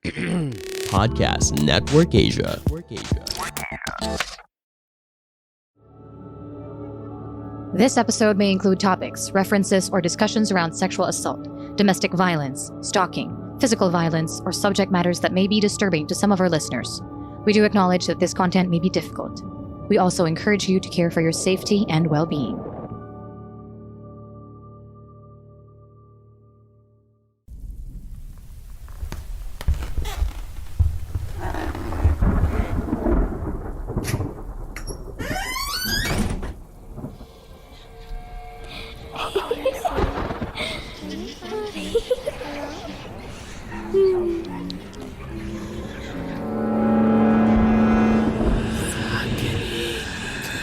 Podcast Network Asia. This episode may include topics, references, or discussions around sexual assault, domestic violence, stalking, physical violence, or subject matters that may be disturbing to some of our listeners. We do acknowledge that this content may be difficult. We also encourage you to care for your safety and well-being.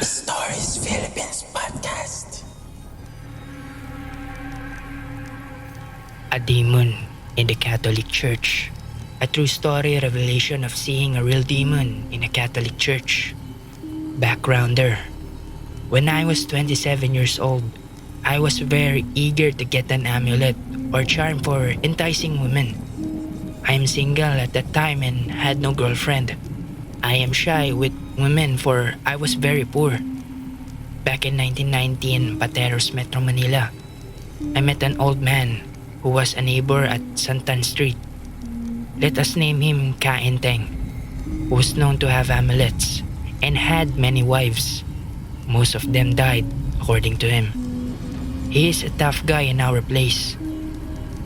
Stories Philippines Podcast. A demon in the Catholic Church. A true story revelation of seeing a real demon in a Catholic church. Backgrounder. When I was 27 years old, I was very eager to get an amulet or charm for enticing women. I am single at that time and had no girlfriend. I am shy with women for I was very poor. Back in 1990 in Pateros, Metro Manila, I met an old man who was a neighbor at Santan Street. Let us name him Kaenteng, who was known to have amulets and had many wives. Most of them died, according to him. He is a tough guy in our place.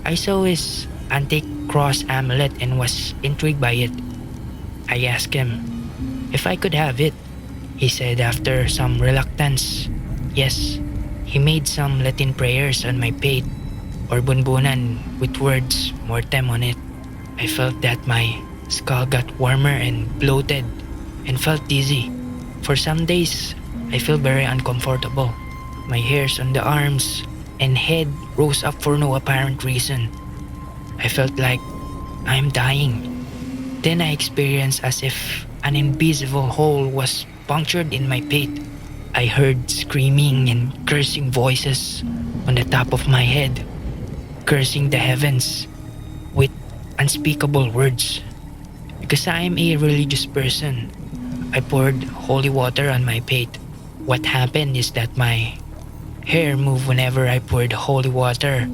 I saw his antique cross amulet and was intrigued by it. I asked him if I could have it. He said after some reluctance, yes. He made some Latin prayers on my pate or bunbunan with words mortem on it. I felt that my skull got warmer and bloated and felt dizzy. For some days, I feel very uncomfortable. My hairs on the arms and head rose up for no apparent reason. I felt like I am dying. Then I experienced as if an invisible hole was punctured in my pate. I heard screaming and cursing voices on the top of my head, cursing the heavens with unspeakable words. Because I am a religious person, I poured holy water on my pate. What happened is that my hair moved whenever I poured holy water,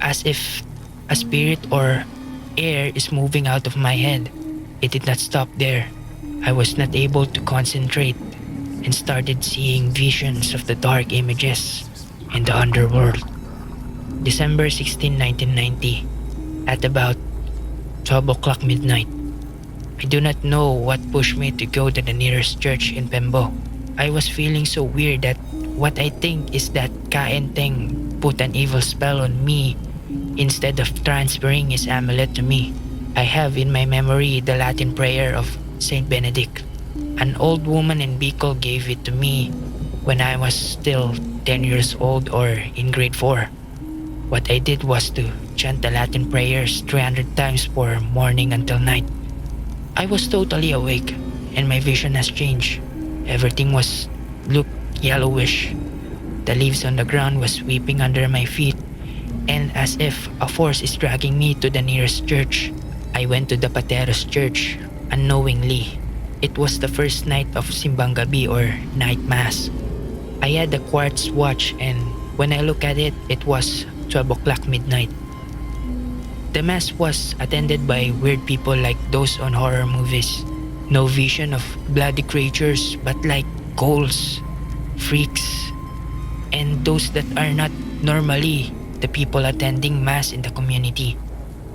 as if a spirit or air is moving out of my head. It did not stop there. I was not able to concentrate and started seeing visions of the dark images in the underworld. December 16, 1990, at about 12 o'clock midnight. I do not know what pushed me to go to the nearest church in Pembo. I was feeling so weird that what I think is that Kaenteng put an evil spell on me instead of transferring his amulet to me. I have in my memory the Latin prayer of Saint Benedict. An old woman in Bicol gave it to me when I was still 10 years old or in grade 4. What I did was to chant the Latin prayers 300 times for morning until night. I was totally awake and my vision has changed. Everything looked yellowish. The leaves on the ground was sweeping under my feet, and as if a force is dragging me to the nearest church. I went to the Pateros church unknowingly. It was the first night of Simbang Gabi or night mass. I had a quartz watch and when I look at it, it was 12 o'clock midnight. The mass was attended by weird people like those on horror movies. No vision of bloody creatures but like ghouls, freaks, and those that are not normally the people attending mass in the community.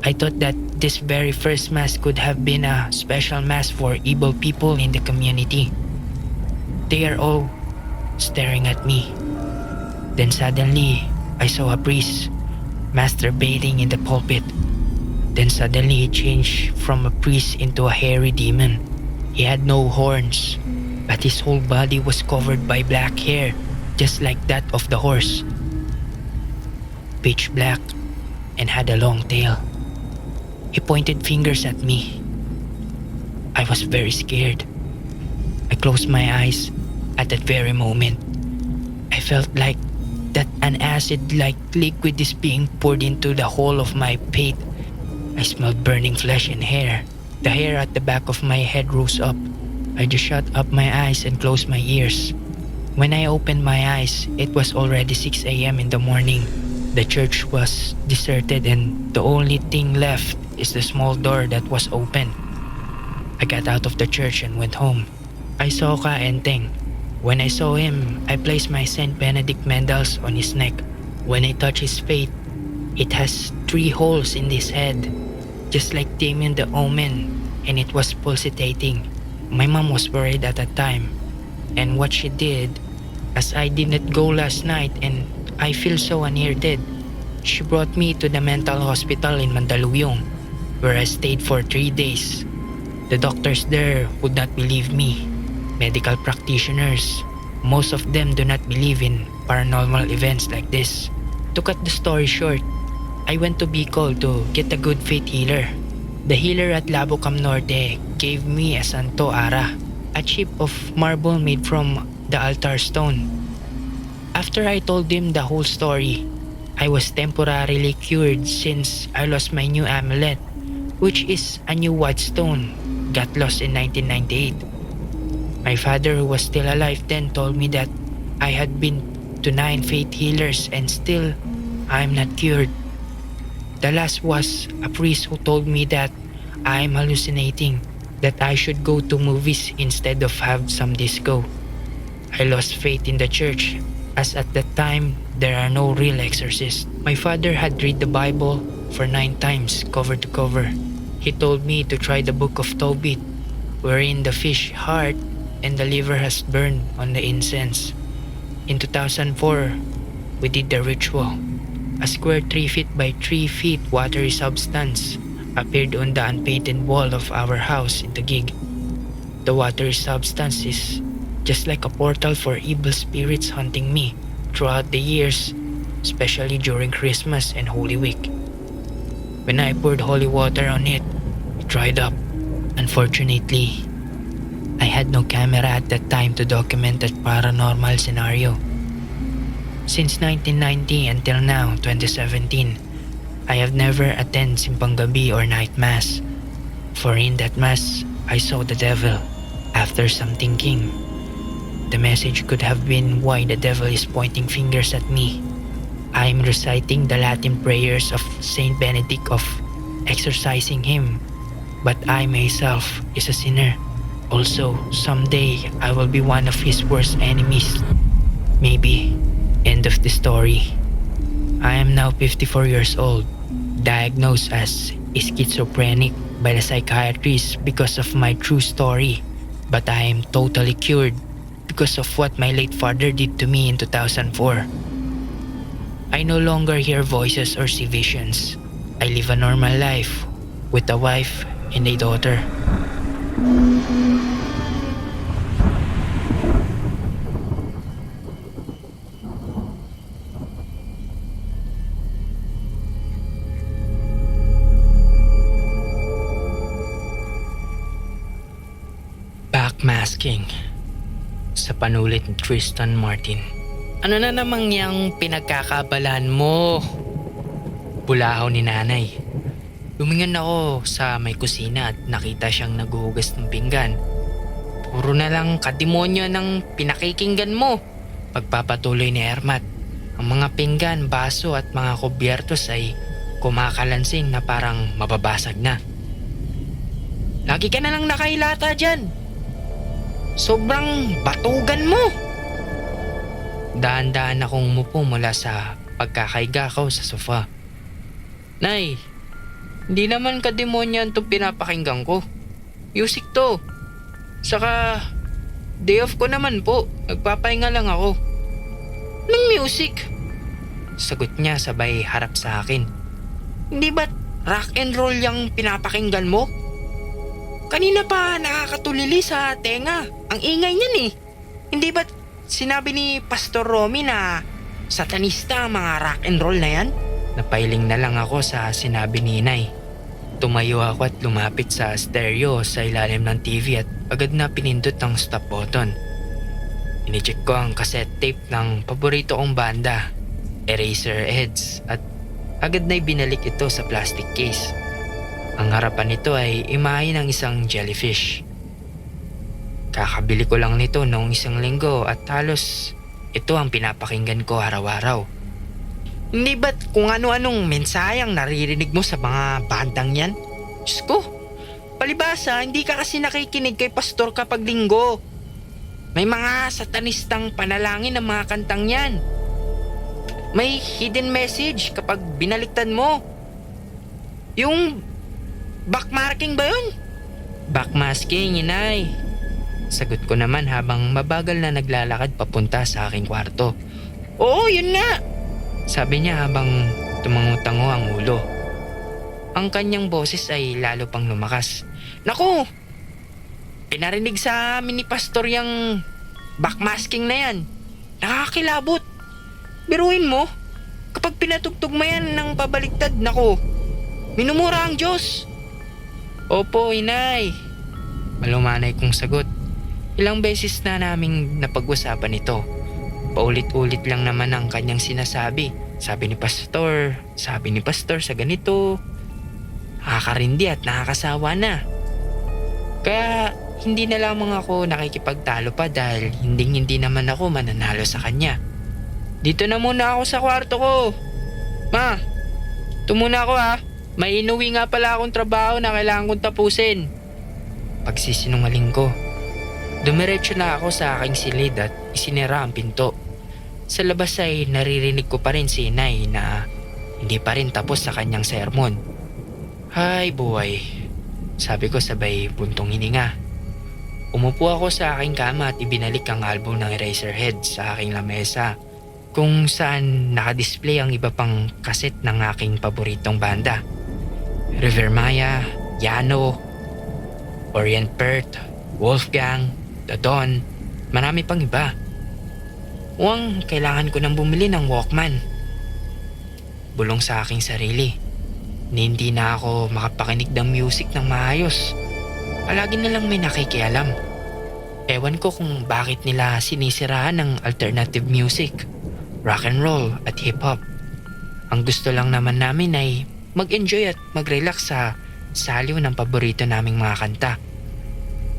I thought that this very first mass could have been a special mass for evil people in the community. They are all staring at me. Then suddenly, I saw a priest masturbating in the pulpit. Then suddenly he changed from a priest into a hairy demon. He had no horns, but his whole body was covered by black hair, just like that of the horse. Pitch black and had a long tail. He pointed fingers at me. I was very scared. I closed my eyes at that very moment. I felt like that an acid-like liquid is being poured into the whole of my pate. I smelled burning flesh and hair. The hair at the back of my head rose up. I just shut up my eyes and closed my ears. When I opened my eyes, it was already 6 a.m. in the morning. The church was deserted and the only thing left is the small door that was open. I got out of the church and went home. I saw Ka Enteng. When I saw him, I placed my Saint Benedict medals on his neck. When I touched his face, it has 3 holes in his head, just like Damien the Omen, and it was pulsating. My mom was worried at that time, and what she did, as I did not go last night and I feel so near dead, she brought me to the mental hospital in Mandaluyong, where I stayed for 3 days. The doctors there would not believe me. Medical practitioners, most of them do not believe in paranormal events like this. To cut the story short, I went to Bicol to get a good faith healer. The healer at Labocam Norte gave me a Santo Ara, a chip of marble made from the altar stone. After I told him the whole story, I was temporarily cured since I lost my new amulet, which is a new white stone, got lost in 1998. My father, who was still alive then, told me that I had been to 9 faith healers and still I am not cured. The last was a priest who told me that I am hallucinating, that I should go to movies instead of have some disco. I lost faith in the church, as at that time there are no real exorcists. My father had read the Bible for 9 times cover to cover. He told me to try the book of Tobit, wherein the fish heart and the liver has burned on the incense. In 2004, we did the ritual. A square 3 feet by 3 feet watery substance appeared on the unpainted wall of our house in Taguig. The watery substance is just like a portal for evil spirits hunting me throughout the years, especially during Christmas and Holy Week. When I poured holy water on it, it dried up. Unfortunately, I had no camera at that time to document that paranormal scenario. Since 1990 until now, 2017, I have never attended Simpang Gabi or night mass. For in that mass, I saw the devil. After some thinking, the message could have been why the devil is pointing fingers at me. I am reciting the Latin prayers of Saint Benedict of exorcising him, but I myself is a sinner. Also, someday I will be one of his worst enemies. Maybe. End of the story. I am now 54 years old, diagnosed as schizophrenic by the psychiatrist because of my true story. But I am totally cured because of what my late father did to me in 2004. I no longer hear voices or see visions. I live a normal life with a wife and a daughter. Backmasking sa panulit ni Tristan Martin. Ano na namang yang pinagkakabalan mo? Bulahaw ni nanay. Lumingon ako sa may kusina at nakita siyang naghuhugas ng pinggan. Puro na lang kademonyo ng pinakikinggan mo. Pagpapatuloy ni Ermat, ang mga pinggan, baso at mga kubyertos ay kumakalansing na parang mababasag na. Lagi ka na lang nakahilata dyan. Sobrang batugan mo. Daan-daan akong umupo mula sa pagkakaiga ko sa sofa. Nay, hindi naman kademonyan itong pinapakinggan ko. Music to. Saka, day off ko naman po. Nagpapahinga lang ako. Anong music? Sagot niya sabay harap sa akin. Hindi ba't rock and roll yung pinapakinggan mo? Kanina pa nakakatulili sa tenga. Ang ingay niyan eh. Hindi ba't sinabi ni Pastor Romy na satanista ang mga rock and roll na yan? Napailing na lang ako sa sinabi ni Inay. Tumayo ako at lumapit sa stereo sa ilalim ng TV at agad na pinindot ang stop button. Inicheck ko ang cassette tape ng paborito kong banda, Eraserheads, at agad na binalik ito sa plastic case. Ang harapan nito ay imahe ng isang jellyfish. Kakabili ko lang nito noong isang linggo at halos ito ang pinapakinggan ko araw-araw. Hindi ba't kung ano-anong mensahe ang naririnig mo sa mga bandang yan? Diyos ko, palibasa hindi ka kasi nakikinig kay pastor kapag linggo. May mga satanistang panalangin ng mga kantang yan. May hidden message kapag binaliktad mo. Yung backmarking ba yun? Backmasking, inay. Sagot ko naman habang mabagal na naglalakad papunta sa aking kwarto. Oo, yun nga. Sabi niya habang tumango-tango ang ulo. Ang kanyang boses ay lalo pang lumakas. Naku! Pinarinig sa amin ni pastor yung backmasking na yan. Nakakilabot. Biruin mo, kapag pinatugtog mo yan ng pabaliktad, naku, minumura ang Diyos. Opo, inay. Malumanay kong sagot. Ilang beses na naming napag-usapan ito. Paulit-ulit lang naman ang kanyang sinasabi. Sabi ni pastor sa ganito. Nakakarindi at nakakasawa na. Kaya hindi na lamang ako nakikipagtalo pa dahil hindi naman ako mananalo sa kanya. Dito na muna ako sa kwarto ko. Ma, ito muna ako ha. May inuwi nga pala akong trabaho na kailangan kong tapusin. Pagsisinungaling ko. Dumiretso na ako sa aking silid at isinira ang pinto. Sa labas ay naririnig ko pa rin si inay na hindi pa rin tapos sa kanyang sermon. Hay buhay, sabi ko sabay buntong hininga. Umupo ako sa aking kama at ibinalik ang album ng Eraserhead sa aking lamesa, kung saan nakadisplay ang iba pang kaset ng aking paboritong banda. River Maya, Yano, Orient Pearl, Wolfgang, The Dawn, marami pang iba. Mukhang kailangan ko nang bumili ng Walkman. Bulong sa aking sarili. Hindi na ako makapakinig ng music ng maayos. Palagi na lang may nakikialam. Ewan ko kung bakit nila sinisiraan ng alternative music, rock and roll at hip hop. Ang gusto lang naman namin ay mag-enjoy at mag-relax sa saliw ng paborito naming mga kanta.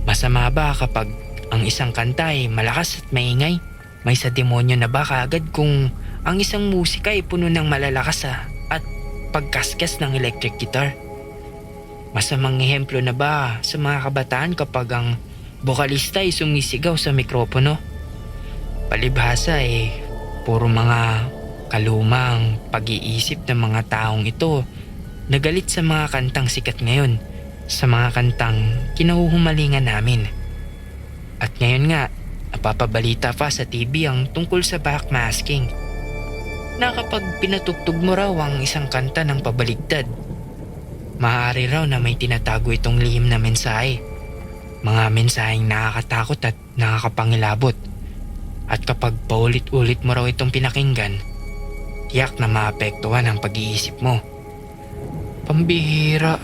Masama ba kapag ang isang kanta ay malakas at maingay? May sa demonyo na ba kaagad kung ang isang musika ay puno ng malalakas at pagkaskas ng electric guitar? Masamang ehemplo na ba sa mga kabataan kapag ang bokalista ay sumisigaw sa mikropono? Palibhasa ay puro mga kalumang pag-iisip ng mga taong ito na galit sa mga kantang sikat ngayon, sa mga kantang kinahuhumalingan namin. At ngayon nga, napapabalita pa sa TV ang tungkol sa backmasking, na kapag pinatugtog mo raw ang isang kanta ng pabaligtad, maaari raw na may tinatago itong lihim na mensahe. Mga mensaheng nakakatakot at nakakapangilabot. At kapag paulit-ulit mo raw itong pinakinggan, tiyak na maapektuhan ang pag-iisip mo. Pambihira,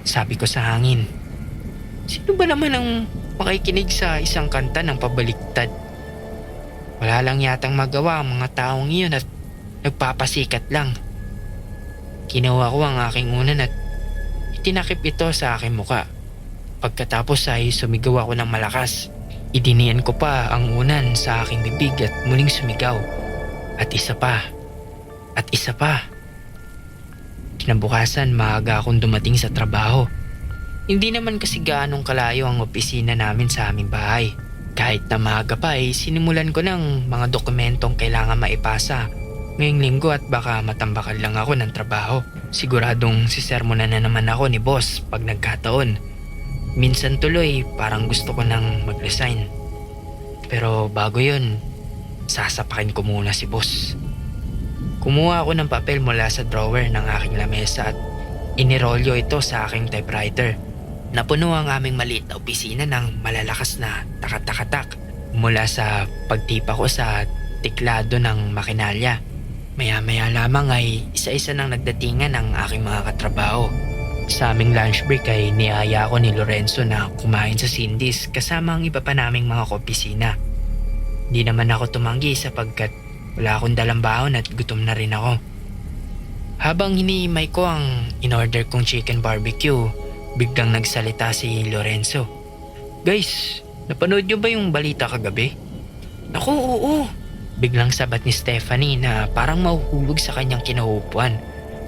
sabi ko sa hangin. Sino ba naman ang makikinig sa isang kanta ng pabaliktad? Wala lang yatang magawa ang mga taong iyon at nagpapasikat lang. Kinuha ko ang aking unan at itinakip ito sa aking muka. Pagkatapos ay sumigaw ako ng malakas. Idinian ko pa ang unan sa aking bibig at muling sumigaw. At isa pa. At isa pa. Kinabukasan maaga akong dumating sa trabaho. Hindi naman kasi gaanong kalayo ang opisina namin sa aming bahay. Kahit na maaga pa ay sinimulan ko ng mga dokumentong kailangan maipasa ngayong linggo at baka matambakan lang ako ng trabaho. Siguradong sisermonan na naman ako ni boss pag nagkataon. Minsan tuloy parang gusto ko nang mag-resign. Pero bago yun, sasapakin ko muna si boss. Kumuha ako ng papel mula sa drawer ng aking lamesa at inirolyo ito sa aking typewriter. Napuno ang aming maliit na opisina ng malalakas na takat-takatak mula sa pagtipa ko sa tiklado ng makinalya. Maya-maya lamang ay isa-isa nang nagdatingan ang aking mga katrabaho. Sa aming lunch break ay niyaya ako ni Lorenzo na kumain sa Cindy's kasama ang iba pa naming mga kaopisina. Di naman ako tumanggi sapagkat wala akong dalang baon at gutom na rin ako. Habang hiniimay ko ang in-order kong chicken barbecue, biglang nagsalita si Lorenzo. Guys, napanood nyo ba yung balita kagabi? Naku, oo. Biglang sabat ni Stephanie na parang mahuhulog sa kanyang kinaupuan.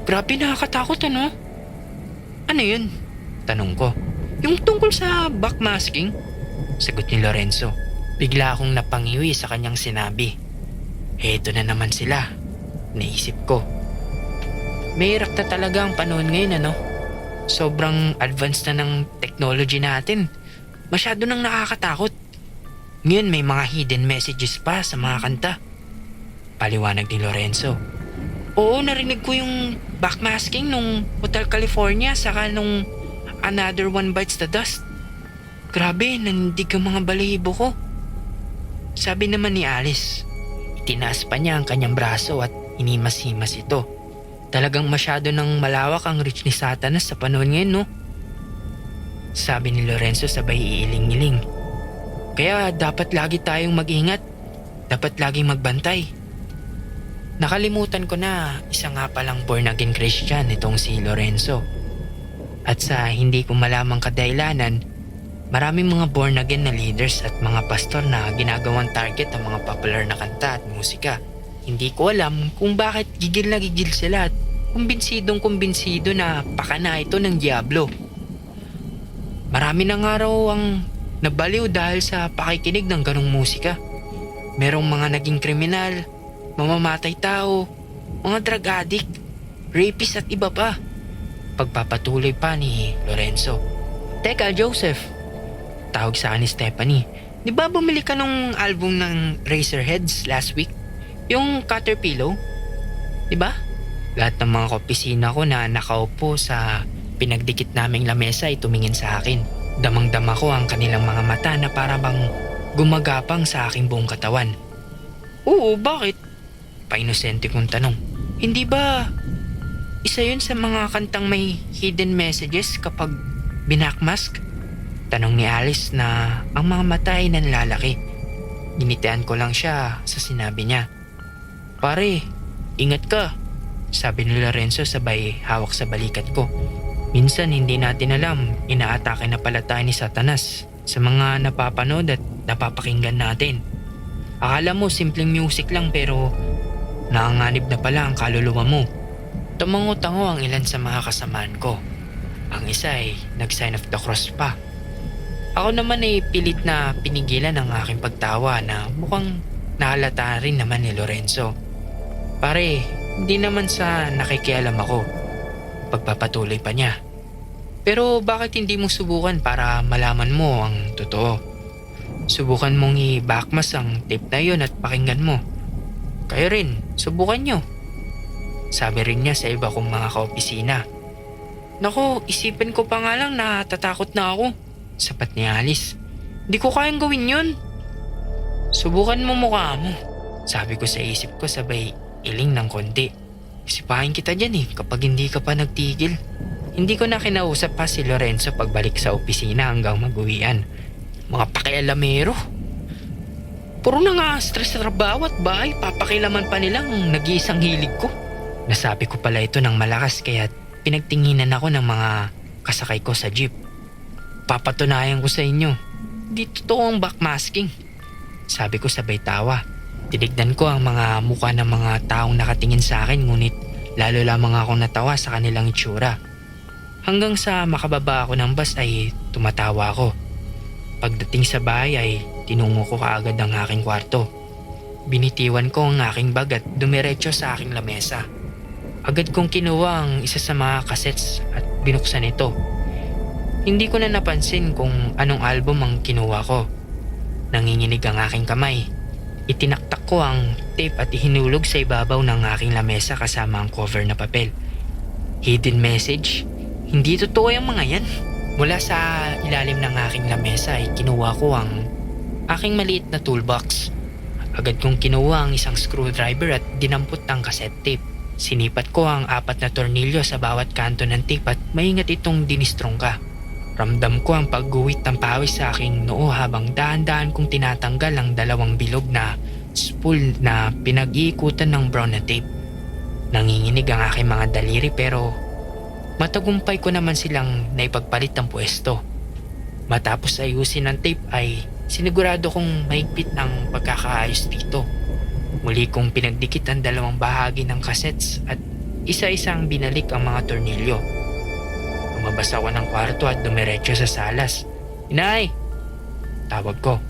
Grabe, nakakatakot ano? Ano yun? Tanong ko. Yung tungkol sa backmasking? Sagot ni Lorenzo. Bigla akong napangiwi sa kanyang sinabi. Eto na naman sila. Naisip ko. May hirap na talaga ang panahon ngayon ano? Sobrang advanced na ng technology natin. Masyado nang nakakatakot. Ngayon may mga hidden messages pa sa mga kanta. Paliwanag ni Lorenzo. Oo, narinig ko yung backmasking nung Hotel California saka nung Another One Bites the Dust. Grabe, nanindig ang mga balahibo ko. Sabi naman ni Alice. Itinaas pa niya ang kanyang braso at inimas-himas ito. Talagang masyado nang malawak ang reach ni Satanas sa panahon ngayon, no? Sabi ni Lorenzo sabay iiling-iling. Kaya dapat lagi tayong mag-ingat. Dapat laging magbantay. Nakalimutan ko na isa nga palang born again Christian itong si Lorenzo. At sa hindi ko malamang kadahilanan, maraming mga born again na leaders at mga pastor na ginagawang target ng mga popular na kanta at musika. Hindi ko alam kung bakit gigil na gigil sila at kumbinsidong-kumbinsido na pakana ito ng Diablo. Marami na nga raw ang nabaliw dahil sa pakikinig ng ganong musika. Merong mga naging kriminal, mamamatay tao, mga drug addict, rapist at iba pa. Pagpapatuloy pa ni Lorenzo. Teka Joseph, tawag sa akin ni Stephanie. Di ba bumili ka nung album ng Razorheads last week? Yung Caterpillar? Di ba? Lahat ng mga kaopisina ko na nakaupo sa pinagdikit naming lamesa ay tumingin sa akin. Damang-dama ko ang kanilang mga mata na para bang gumagapang sa aking buong katawan. Oo, bakit? Painosente kong tanong. Hindi ba isa yun sa mga kantang may hidden messages kapag binakmask? Tanong ni Alice na ang mga mata ay nanlalaki. Ginitian ko lang siya sa sinabi niya. Pare, ingat ka, sabi ni Lorenzo sabay hawak sa balikat ko. Minsan hindi natin alam, inaatake na pala tayo ni Satanas sa mga napapanood at napapakinggan natin. Akala mo simpleng music lang pero nanganganib na pala ang kaluluwa mo. Tumango-tango ang ilan sa mga kasamaan ko. Ang isa ay nag-sign of the cross pa. Ako naman ay pilit na pinigilan ang aking pagtawa na mukhang nahalata rin naman ni Lorenzo. Pare, hindi naman sa nakikialam ako. Pagpapatuloy pa niya. Pero bakit hindi mo subukan para malaman mo ang totoo? Subukan mong i-backmas ang tape na yun at pakinggan mo. Kayo rin, subukan nyo. Sabi rin niya sa iba kong mga kaopisina. Nako, isipin ko pa nga lang na tatakot na ako. Sapat ni Alice. Hindi ko kayang gawin yun. Subukan mo mukha mo. Sabi ko sa isip ko sabay iling ng konti. Sipahin kita dyan kapag hindi ka pa nagtigil. Hindi ko na kinausap pa si Lorenzo pagbalik sa opisina hanggang mag-uwian. Mga pakialamero. Puro na nga stress sa trabaho at bahay, papakilaman pa nilang nag-iisang hilig ko. Nasabi ko pala ito ng malakas kaya pinagtinginan ako ng mga kasakay ko sa jeep. Papatunayan ko sa inyo, di totoo ang backmasking. Sabi ko sabay tawa. Tinignan ko ang mga mukha ng mga taong nakatingin sa akin ngunit lalo lamang akong natawa sa kanilang itsura. Hanggang sa makababa ako ng bus ay tumatawa ako. Pagdating sa bahay ay tinungo ko kaagad ang aking kwarto. Binitiwan ko ang aking bag at dumiretso sa aking lamesa. Agad kong kinuha ang isa sa mga cassettes at binuksan ito. Hindi ko na napansin kung anong album ang kinuha ko. Nanginginig ang aking kamay. Itinaktak ko ang tape at ihinulog sa ibabaw ng aking lamesa kasama ang cover na papel. Hidden message? Hindi totoo yung mga yan. Mula sa ilalim ng aking lamesa ay kinuha ko ang aking maliit na toolbox. Agad kong kinuha ang isang screwdriver at dinampot ang cassette tape. Sinipat ko ang 4 na tornilyo sa bawat kanto ng tape at maingat itong dinistrong ka. Ramdam ko ang pagguhit ng pawis sa aking noo habang dahan-dahan kong tinatanggal ang 2 bilog na spool na pinag-iikutan ng brown na tape. Nanginginig ang aking mga daliri pero matagumpay ko naman silang naipagpalit ng pwesto. Matapos ayusin ng tape ay sinigurado kong mahigpit ng pagkakaayos dito. Muli kong pinagdikit ang dalawang bahagi ng cassettes at isa-isang binalik ang mga tornilyo. Lumabas ako ng kwarto at dumiretso sa salas. "Inay!" Tawag ko.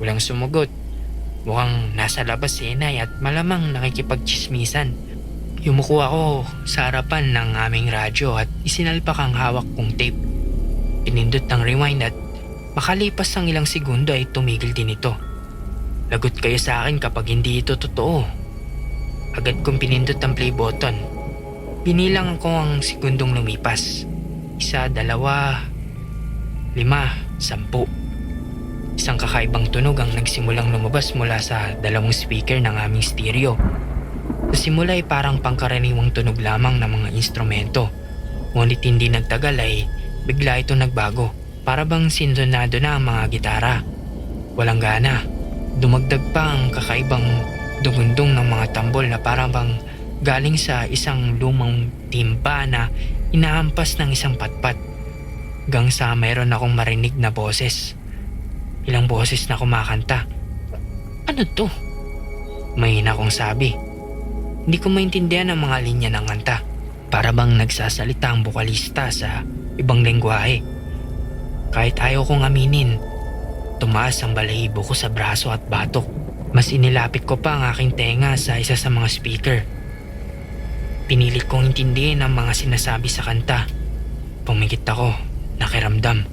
Walang sumagot. Mukhang nasa labas si Inay at malamang nakikipagchismisan. Yumuko ako sa harapan ng aming radyo at isinalpak ang hawak kong tape. Pinindot ang rewind at makalipas ang ilang segundo ay tumigil din ito. Lagot kayo sa akin kapag hindi ito totoo. Agad kong pinindot ang play button. Binilang ko ang segundong lumipas. 1, 2, 5, 10. Isang kakaibang tunog ang nagsimulang lumabas mula sa dalawang speaker ng aming stereo. Sa simula ay parang pangkaraniwang tunog lamang ng mga instrumento. Ngunit hindi nagtagal ay bigla ito nagbago. Para bang sintonado na ang mga gitara. Walang gana. Dumagdag pa ang kakaibang dugundong ng mga tambol na parang bang galing sa isang lumang timba na inahampas ng isang patpat. Hanggang sa mayroon akong marinig na boses. Ilang boses na kumakanta. "Ano to?" Mahina kong sabi. Hindi ko maintindihan ang mga linya ng kanta. Para bang nagsasalita ang bokalista sa ibang lengguwahe. Kahit ayaw kong aminin, tumaas ang balahibo ko sa braso at batok. Mas inilapit ko pa ang aking tenga sa isa sa mga speaker. Pinilit kong intindihin ang mga sinasabi sa kanta. Pumikit ako, nakiramdam.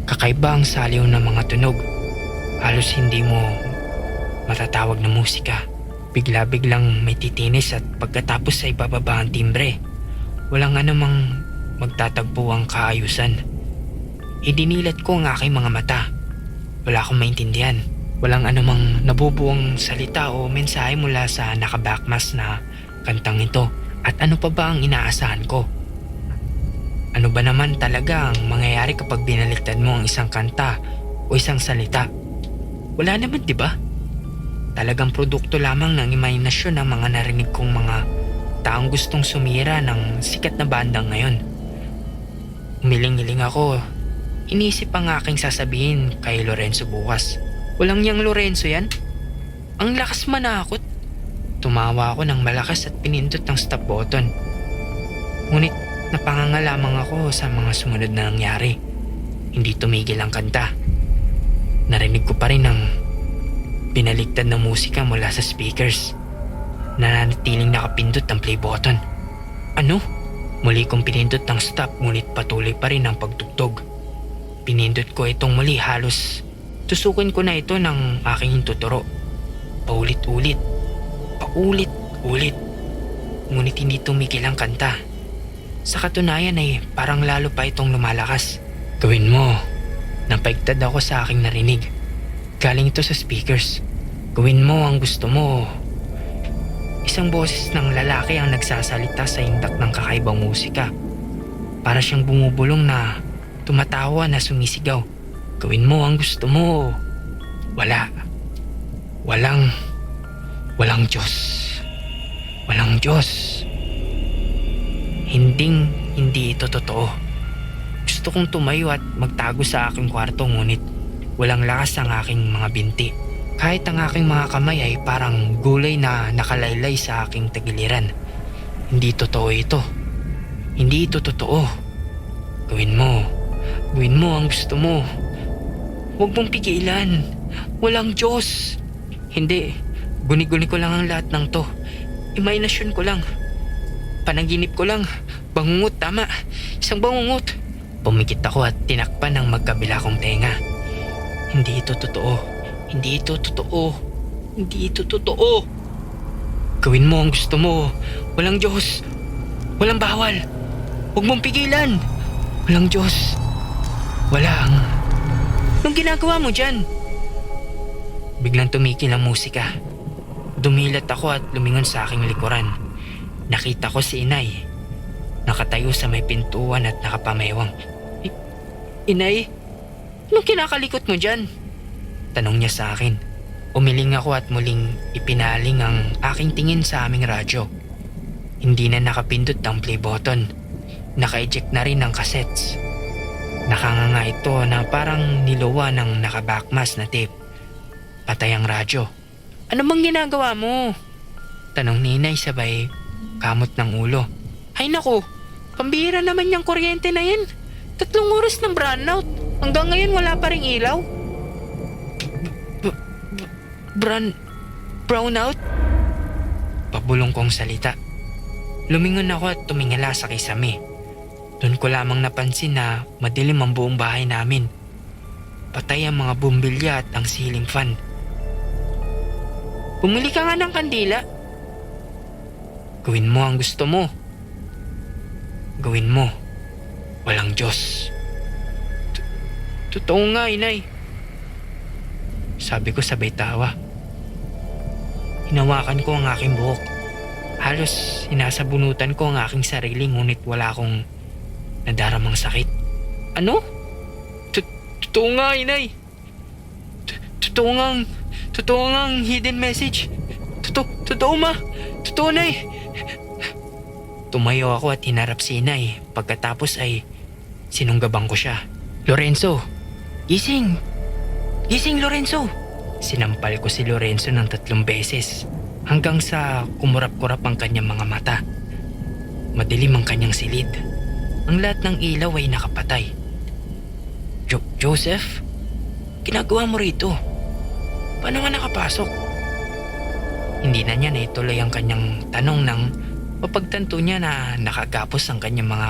Kakaiba ang saliw ng mga tunog. Halos hindi mo matatawag na musika. Bigla-biglang may titinis at pagkatapos ay bababa ang timbre. Walang anumang magtatagpo ang kaayusan. Idinilat ko ang aking mga mata. Wala akong maintindihan. Walang anumang nabubuong salita o mensahe mula sa nakabackmask na kantang ito. At ano pa ba ang inaasahan ko? Ano ba naman talaga ang mangyayari kapag binaliktad mo ang isang kanta o isang salita? Wala naman, di ba? Talagang produkto lamang ng imahinasyon ng mga narinig kong mga taong gustong sumira ng sikat na bandang ngayon. Umiling-iling ako. Inisip ang aking sasabihin kay Lorenzo bukas. Walang niyang Lorenzo yan? Ang lakas manakot. Tumawa ako ng malakas at pinindot ang stop button. Ngunit napanganga lamang ako sa mga sumunod na nangyari. Hindi tumigil ang kanta. Narinig ko pa rin ang binaligtad na musika mula sa speakers. Nananatiling nakapindot ang play button. Ano? Muli kong pinindot ang stop ngunit patuloy pa rin ang pagtugtog. Pinindot ko itong muli, halos tusukin ko na ito ng aking hintuturo. Paulit-ulit. Paulit-ulit. Ngunit hindi tumigil ang kanta. Sa katunayan ay parang lalo pa itong lumalakas. Gawin mo. Napaigtad ako sa aking narinig. Galing ito sa speakers. Gawin mo ang gusto mo. Isang boses ng lalaki ang nagsasalita sa indak ng kakaibang musika. Para siyang bumubulong na tumatawa na sumisigaw. Gawin mo ang gusto mo. Wala. Walang Diyos. Walang Diyos. Hindi ito totoo. Gusto kong tumayo at magtago sa aking kwarto ngunit walang lakas ang aking mga binti. Kahit ang aking mga kamay ay parang gulay na nakalaylay sa aking tagiliran. Hindi totoo ito. Hindi ito totoo. Gawin mo ang gusto mo. Huwag mong pigilan. Walang Diyos. Hindi. Guni-guni ko lang ang lahat ng to. Imahinasyon ko lang. Panaginip ko lang. Bangungot, tama. Isang bangungot. Pumikit ako at tinakpan ang magkabila kong tenga. Hindi ito totoo. Hindi ito totoo. Hindi ito totoo. Gawin mo ang gusto mo. Walang Diyos. Walang bawal. Huwag mong pigilan. Walang Diyos. Walang. Anong ginagawa mo dyan? Biglang tumigil ang musika. Dumilat ako at lumingon sa aking likuran. Nakita ko si Inay. Nakatayo sa may pintuan at nakapamewang. Inay, anong kinakalikot mo dyan? Tanong niya sa akin. Umiling ako at muling ipinaling ang aking tingin sa aming radyo. Hindi na nakapindot ang play button. Naka-eject na rin ng cassettes. Nakanganga ito na parang niluwa ng nakabackmask na tape. Patay ang radyo. Ano bang ginagawa mo? Tanong ni Inay sabay kamot ng ulo. Ay naku, pambihira naman yung kuryente na yan. 3 oras ng brownout. Hanggang ngayon wala pa ring ilaw. Brownout? Pabulong kong salita. Lumingon ako at tumingala sa kisame. Doon ko lamang napansin na madilim ang buong bahay namin. Patay ang mga bumbilya at ang ceiling fan. Bumili ka nga ng kandila. Gawin mo ang gusto mo. Gawin mo. Walang Diyos. Totoo nga, Inay. Sabi ko sabay tawa. Hinawakan ko ang aking buhok. Halos sinasabunutan ko ang aking sarili ngunit wala akong nadaramang sakit. Ano? Totoo nga, Inay. Totoo nga ang hidden message. Totoo ma. Totoo, Nay. Tumayo ako at hinarap si Inay. Pagkatapos ay sinunggabang ko siya. Lorenzo! Gising! Gising, Lorenzo! Sinampal ko si Lorenzo ng 3 beses hanggang sa kumurap-kurap ang kanyang mga mata. Madilim ang kanyang silid. Ang lahat ng ilaw ay nakapatay. Joseph? Ginagawa mo rito? Paano ka nakapasok? Hindi na niya naituloy ang kanyang tanong nang mapagtanto niya na nakagapos ang kanyang mga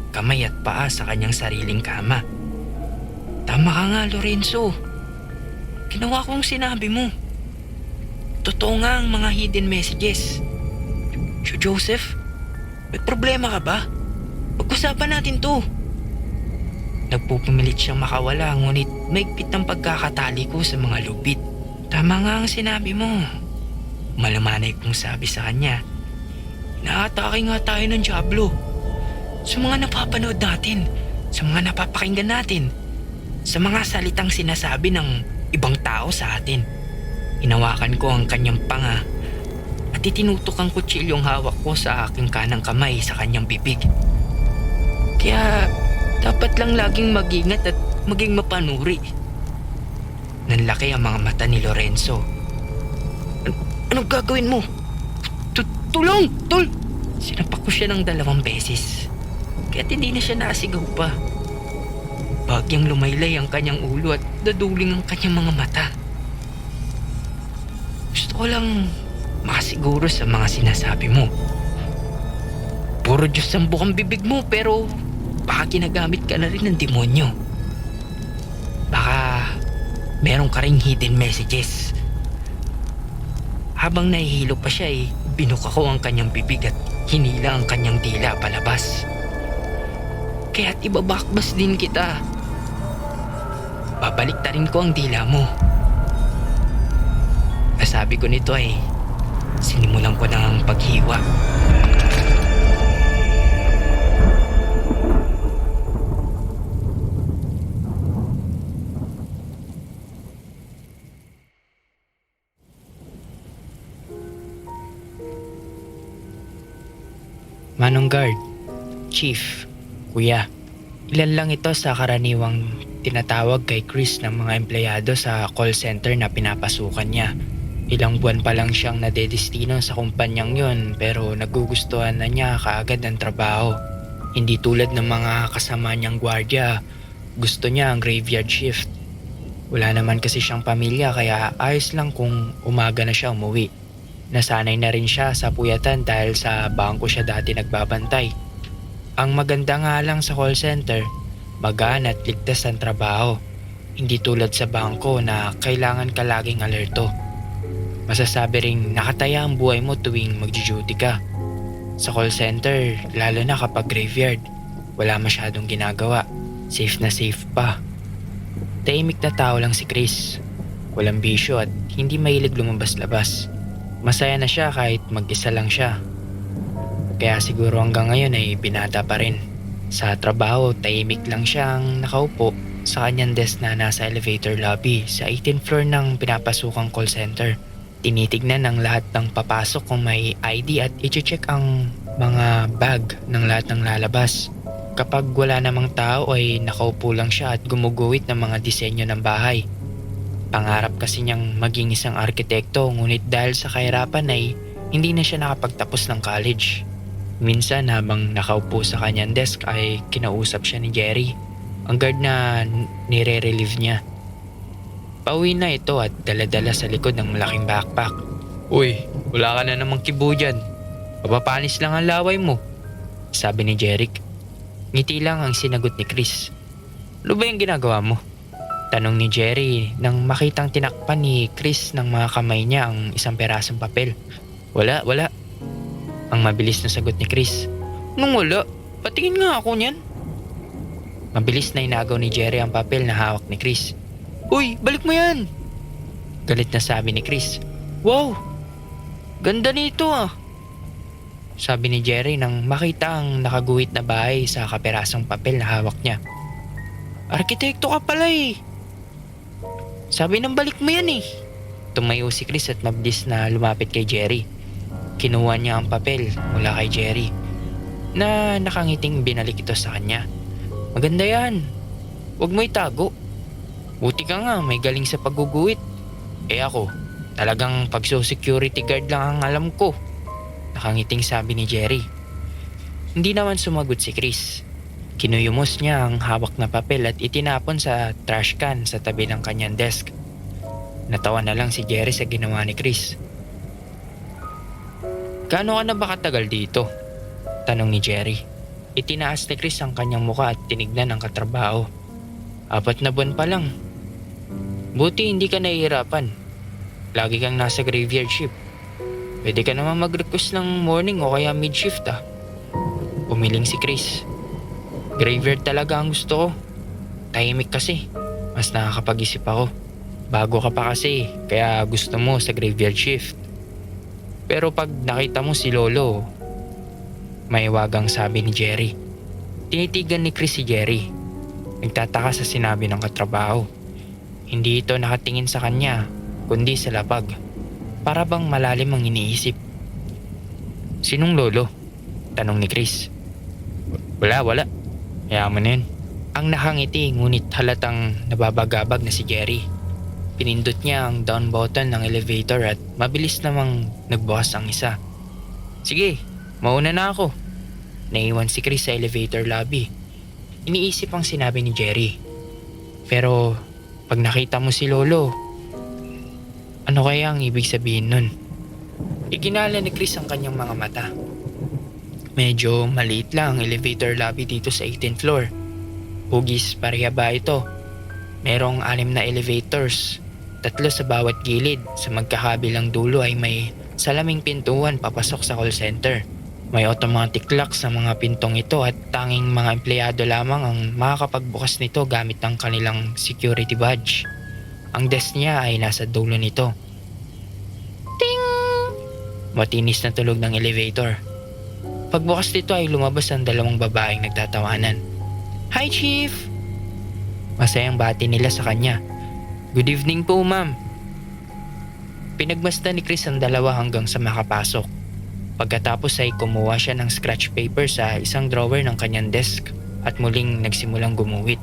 kamay at paa sa kanyang sariling kama. Tama ka nga, Lorenzo. Ginawa ko ang sinabi mo. Totoo nga ang mga hidden messages. Joseph, may problema ka ba? Pag-usapan natin to. Nagpupumilit siyang makawala ngunit maigpit ang pagkakatali ko sa mga lubid. Tama nga ang sinabi mo. Malamanay kong sabi sa kanya. Inaatake nga tayo ng Diablo. Sa mga napapanood natin, sa mga napapakinggan natin, sa mga salitang sinasabi ng ibang tao sa atin. Hinawakan ko ang kanyang panga at itinutok ang kutsilyong hawak ko sa aking kanang kamay sa kanyang bibig. Kaya dapat lang laging mag-ingat at maging mapanuri. Nanlaki ang mga mata ni Lorenzo. Anong gagawin mo? Tulong! Tol! Sinapak ko siya ng 2 beses. Kaya't hindi na siya nasigaw pa. Bagyang lumaylay ang kanyang ulo at daduling ang kanyang mga mata. Gusto ko lang makasiguro sa mga sinasabi mo. Puro Diyos ang bukang bibig mo pero baka ginagamit ka na rin ng demonyo. Baka meron ka ring hidden messages. Habang nahihilo pa siya binuka ko ang kanyang bibig at hinila ang kanyang dila palabas. Kaya't ibabakbas din kita. Babaliktarin ko ang dila mo. Kasabi ko nito ay sinimulan ko ng paghiwa. Manong Guard, Chief, Kuya, ilan lang ito sa karaniwang tinatawag kay Chris ng mga empleyado sa call center na pinapasukan niya. Ilang buwan pa lang siyang nadedestino sa kumpanyang yon pero nagugustuhan na niya kaagad ang trabaho. Hindi tulad ng mga kasama niyang gwardiya, gusto niya ang graveyard shift. Wala naman kasi siyang pamilya kaya ayos lang kung umaga na siya umuwi. Nasanay na rin siya sa puyatan dahil sa bangko siya dati nagbabantay. Ang maganda nga lang sa call center, magaan at ligtas ang trabaho. Hindi tulad sa bangko na kailangan ka laging alerto. Masasabi ring nakataya ang buhay mo tuwing mag-duty ka. Sa call center, lalo na kapag graveyard, wala masyadong ginagawa. Safe na safe pa. Tahimik na tao lang si Chris. Walang bisyo at hindi mahilig lumabas-labas. Masaya na siya kahit mag-isa lang siya. Kaya siguro hanggang ngayon ay binata pa rin. Sa trabaho, tahimik lang siyang nakaupo sa kanyang desk na nasa elevator lobby sa 18th floor ng pinapasukang call center. Tinitignan ng lahat ng papasok kung may ID at i-check ang mga bag ng lahat ng lalabas. Kapag wala namang tao ay nakaupo lang siya at gumuguhit ng mga disenyo ng bahay. Pangarap kasi niyang maging isang arkitekto, ngunit dahil sa kahirapan ay hindi na siya nakapagtapos ng college. Minsan habang nakaupo sa kanyang desk ay kinausap siya ni Jerry, ang guard na nire-relieve niya. Pauwi na ito at dala-dala sa likod ng malaking backpack. "Uy, wala ka na namang kibo dyan. Papapanis lang ang laway mo," sabi ni Jeric. Ngiti lang ang sinagot ni Chris. "Ano ba yung ginagawa mo?" Tanong ni Jerry nang makitang tinakpan ni Chris ng mga kamay niya ang isang perasong papel. Wala. Ang mabilis na sagot ni Chris. "Nung wala? Patingin nga ako niyan." Mabilis na inagaw ni Jerry ang papel na hawak ni Chris. "Uy, balik mo yan!" Galit na sabi ni Chris. "Wow! Ganda nito ah!" Sabi ni Jerry nang makita ang nakaguhit na bahay sa kaperasong papel na hawak niya. "Arkitekto ka pala eh!" "Sabi nang balik mo yan eh!" Tumayo si Chris at mabilis na lumapit kay Jerry. Kinuha niya ang papel mula kay Jerry na nakangiting binalik ito sa kanya. "Maganda yan. Huwag mo itago. Buti ka nga may galing sa pagguguhit. Eh ako, talagang pagso-security guard lang ang alam ko." Nakangiting sabi ni Jerry. Hindi naman sumagot si Chris. Kinuyumos niya ang hawak na papel at itinapon sa trash can sa tabi ng kanyang desk. Natawa na lang si Jerry sa ginawa ni Chris. "Gaano ka na ba katagal dito?" Tanong ni Jerry. Itinaas ni Chris ang kanyang muka at tinignan ang katrabaho. 4 na buwan pa lang. Buti hindi ka nahihirapan. Lagi kang nasa graveyard shift. Pwede ka naman mag-request ng morning o kaya mid-shift ah." Umiling si Chris. "Graveyard talaga ang gusto ko. Tahimik kasi. Mas nakakapag-isip ako. Bago ka pa kasi, kaya gusto mo sa graveyard shift. Pero pag nakita mo si Lolo," may wagang sabi ni Jerry. Tinitigan ni Chris si Jerry. Nagtataka sa sinabi ng katrabaho. Hindi ito nakatingin sa kanya, kundi sa lapag. Para bang malalim ang iniisip. "Sinong lolo?" tanong ni Chris. Wala. Kaya mo na yun." Ang nakangiti ngunit halatang nababagabag na si Jerry. Pinindot niya ang down button ng elevator at mabilis namang nagbukas ang isa. "Sige, mauna na ako." Naiwan si Chris sa elevator lobby. Iniisip ang sinabi ni Jerry. Pero pag nakita mo si Lolo, ano kaya ang ibig sabihin nun? Iginala ni Chris ang kanyang mga mata. Medyo maliit lang ang elevator lobby dito sa 18th floor. Hugis pareha ba ito? Merong 6 na elevators, 3 sa bawat gilid. Sa magkakabilang dulo ay may salaming pintuan papasok sa call center. May automatic lock sa mga pintong ito at tanging mga empleyado lamang ang makakapagbukas nito gamit ang kanilang security badge. Ang desk niya ay nasa dulo nito. Ting! Matinis na tulog ng elevator. Pagbukas nito ay lumabas ang 2 babaeng nagtatawanan. "Hi, Chief!" Masayang bati nila sa kanya. "Good evening po, ma'am." Pinagmasdan ni Chris ang 2 hanggang sa makapasok. Pagkatapos ay kumuha siya ng scratch paper sa isang drawer ng kanyang desk at muling nagsimulang gumuhit.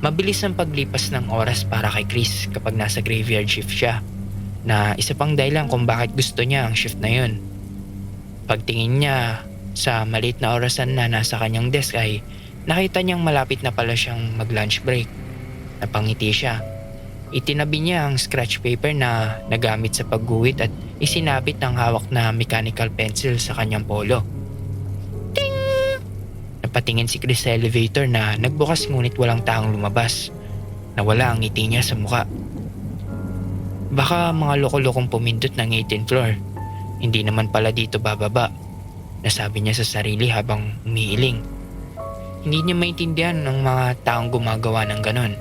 Mabilis ang paglipas ng oras para kay Chris kapag nasa graveyard shift siya, na isa pang dahilan kung bakit gusto niya ang shift na yun. Pagtingin niya sa maliit na orasan na nasa kanyang desk ay nakita niyang malapit na pala siyang mag-lunch break. Napangiti siya. Itinabi niya ang scratch paper na nagamit sa pagguhit at isinabit ang hawak na mechanical pencil sa kanyang polo. Ting! Napatingin si Chris sa elevator na nagbukas ngunit walang taong lumabas. Nawala ang ngiti niya sa muka. Baka mga loko-lokong pumindot ng 18th floor. Hindi naman pala dito bababa, nasabi niya sa sarili habang umiiling. Hindi niya maintindihan ng mga taong gumagawa ng ganon.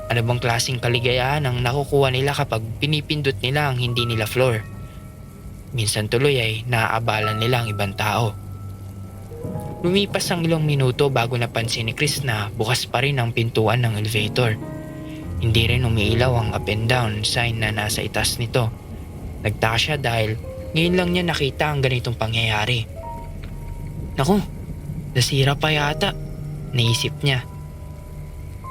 Ano bang klaseng kaligayahan ang nakukuha nila kapag pinipindot nila ang hindi nila floor? Minsan tuloy ay naaabalan nila ang ibang tao. Lumipas ang ilang minuto bago napansin ni Chris na bukas pa rin ang pintuan ng elevator. Hindi rin umiilaw ang up and down sign na nasa itaas nito. Nagtaka siya dahil ngayon lang niya nakita ang ganitong pangyayari. Naku, nasira pa yata, naisip niya.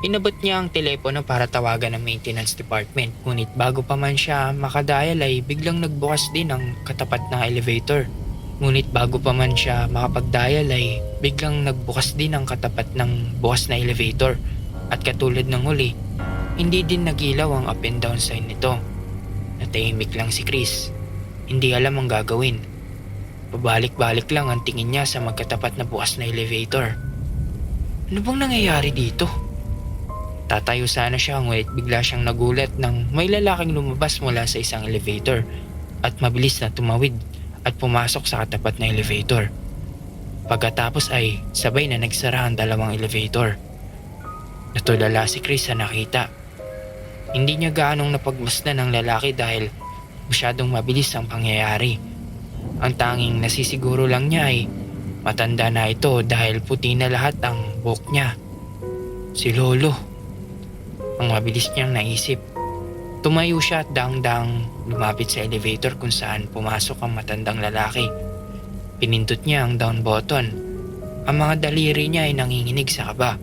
Inabot niya ang telepono para tawagan ng maintenance department, ngunit bago pa man siya makadial ay biglang nagbukas din ang katapat ng elevator. Ngunit bago pa man siya makapag-dial ay biglang nagbukas din ang katapat ng bukas na elevator. At katulad ng huli, hindi din nagilaw ang up and down sign nito. Natahimik lang si Chris. Hindi alam ang gagawin. Pabalik-balik lang ang tingin niya sa magkatapat na bukas na elevator. Ano bang nangyayari dito? Tatayo sana siya ngunit bigla siyang nagulat nang may lalaking lumabas mula sa isang elevator at mabilis na tumawid at pumasok sa katapat na elevator. Pagkatapos ay sabay na nagsara ang dalawang elevator. Natulala si Chris sa nakita. Hindi niya gaanong napagmasdan ng lalaki dahil masyadong mabilis ang pangyayari. Ang tanging nasisiguro lang niya ay matanda na ito dahil puti na lahat ang buhok niya. Si Lolo. Ang mabilis niyang naisip. Tumayo siya at daang-daang lumapit sa elevator kung saan pumasok ang matandang lalaki. Pinindot niya ang down button. Ang mga daliri niya ay nanginginig sa kaba.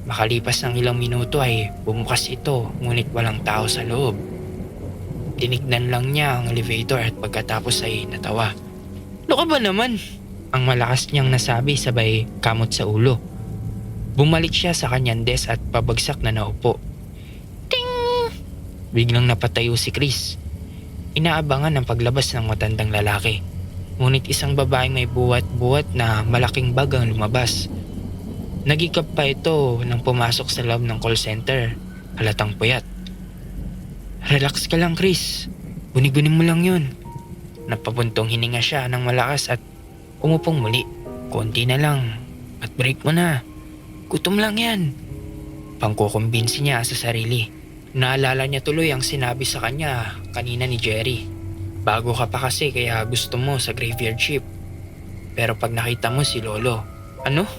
Makalipas ng ilang minuto ay bumukas ito ngunit walang tao sa loob. Tinignan lang niya ang elevator at pagkatapos ay natawa. "Ano ka ba naman?" Ang malakas niyang nasabi sabay kamot sa ulo. Bumalik siya sa kanyang desk at pabagsak na naupo. Ting! Biglang napatayo si Chris. Inaabangan ang paglabas ng matandang lalaki. Ngunit isang babaeng may buwat-buwat na malaking bag ang lumabas. Nagikap pa ito nang pumasok sa loob ng call center. Halatang puyat. "Relax ka lang, Chris. Guni-gunin mo lang yun." Napabuntong hininga siya ng malakas at umupong muli. "Konti na lang at break mo na. Gutom lang yan." Pangkukumbinsi niya sa sarili. Naalala niya tuloy ang sinabi sa kanya kanina ni Jerry. "Bago ka pa kasi kaya gusto mo sa graveyard shift. Pero pag nakita mo si Lolo." "Ano?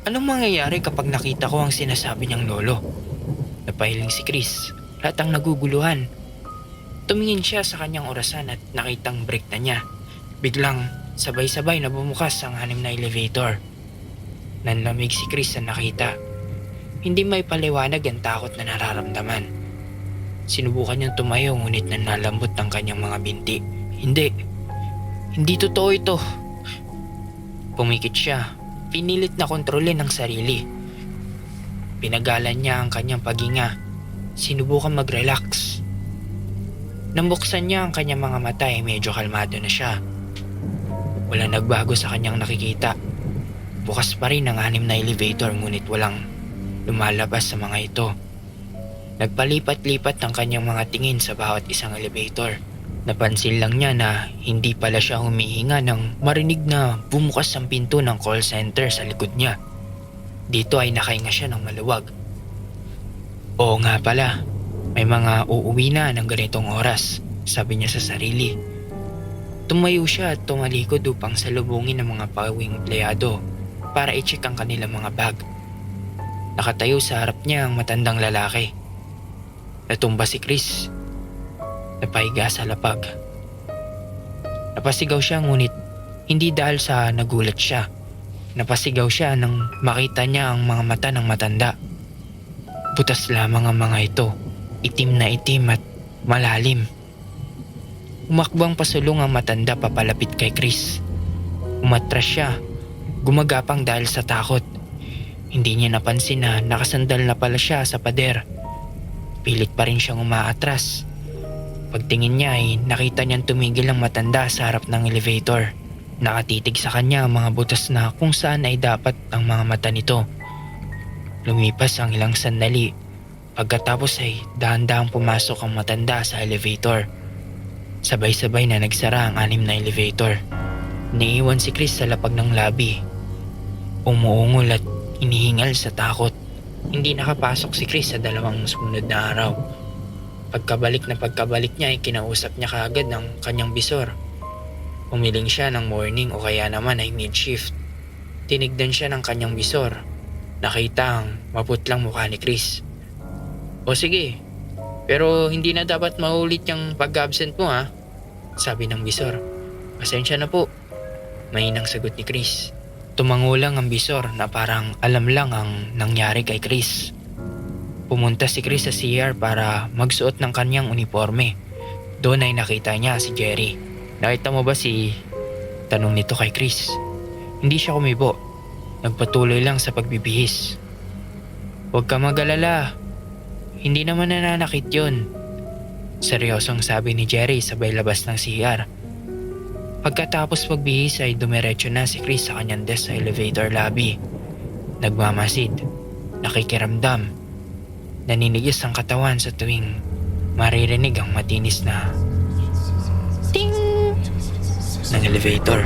Anong mangyayari kapag nakita ko ang sinasabi niyang lolo?" Napahiling si Chris. Lahat ang naguguluhan. Tumingin siya sa kanyang orasan at nakitang break na niya. Biglang sabay-sabay na bumukas ang 6 na elevator. Nanlamig si Chris sa nakita. Hindi may paliwanag ang takot na nararamdaman. Sinubukan niyang tumayo ngunit nanlalambot ang kanyang mga binti. Hindi totoo ito." Pumikit siya. Pinilit na kontrolin ang sarili. Pinagalan niya ang kanyang paghinga. Sinubukan mag-relax. Nang buksan niya ang kanyang mga mata ay medyo kalmado na siya. Wala nagbago sa kanyang nakikita. Bukas pa rin ang 6 na elevator ngunit walang lumalabas sa mga ito. Nagpalipat-lipat ang kanyang mga tingin sa bawat isang elevator. Napansin lang niya na hindi pala siya humihinga nang marinig na bumukas ang pinto ng call center sa likod niya. Dito ay nakahinga siya ng maluwag. Oo nga pala, may mga uuwi na ng ganitong oras, sabi niya sa sarili. Tumayo siya at tumalikod upang salubungin ng mga pauwing empleyado para i-check ang kanilang mga bag. Nakatayo sa harap niya ang matandang lalaki. Natumba si Chris. Napahiga sa lapag. Napasigaw siya ngunit hindi dahil sa nagulat siya. Napasigaw siya nang makita niya ang mga mata ng matanda. Butas lamang ang mga ito. Itim na itim at malalim. Umakbang pasulong ang matanda papalapit kay Chris. Umatras siya. Gumagapang dahil sa takot. Hindi niya napansin na nakasandal na pala siya sa pader. Pilit pa rin siyang umaatras. Pagtingin niya ay nakita niyang tumigil ang matanda sa harap ng elevator. Nakatitig sa kanya ang mga butas na kung saan ay dapat ang mga mata nito. Lumipas ang ilang sandali. Pagkatapos ay dahan-dahang pumasok ang matanda sa elevator. Sabay-sabay na nagsara ang 6 na elevator. Niiwan si Chris sa lapag ng lobby. Umuungol at inihingal sa takot. Hindi nakapasok si Chris sa 2 sumunod na araw. Pagkabalik niya ay kinausap niya kaagad ng kanyang bisor. Umiling siya ng morning o kaya naman ay mid-shift. Tinignan siya ng kanyang bisor. Nakita ang maputlang mukha ni Chris. "O sige, pero hindi na dapat maulit yung pag-absent mo ha," sabi ng bisor. "Pasensya na po," mahinang sagot ni Chris. Tumango lang ang bisor na parang alam lang ang nangyari kay Chris. Pumunta si Chris sa CR para magsuot ng kanyang uniforme. Doon ay nakita niya si Jerry. Nakita mo ba si... Tanong nito kay Chris. Hindi siya kumibo. Nagpatuloy lang sa pagbibihis. Huwag ka mag-alala. Hindi naman nananakit yun. Seryosong sabi ni Jerry sabay labas ng CR. Pagkatapos magbihis ay dumiretso na si Chris sa kanyang desk sa elevator lobby. Nagmamasid, nakikiramdam, naninigis ang katawan sa tuwing maririnig ang matinis na ting ng elevator.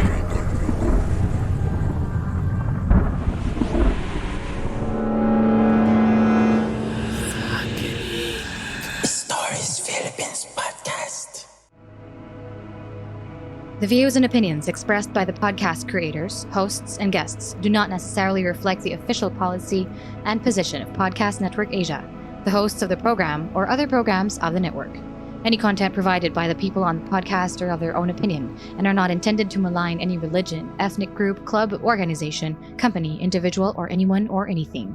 Stories Philippines Podcast. The views and opinions expressed by the podcast creators, hosts, and guests do not necessarily reflect the official policy and position of Podcast Network Asia, the hosts of the program, or other programs of the network. Any content provided by the people on the podcast are of their own opinion and are not intended to malign any religion, ethnic group, club, organization, company, individual, or anyone or anything.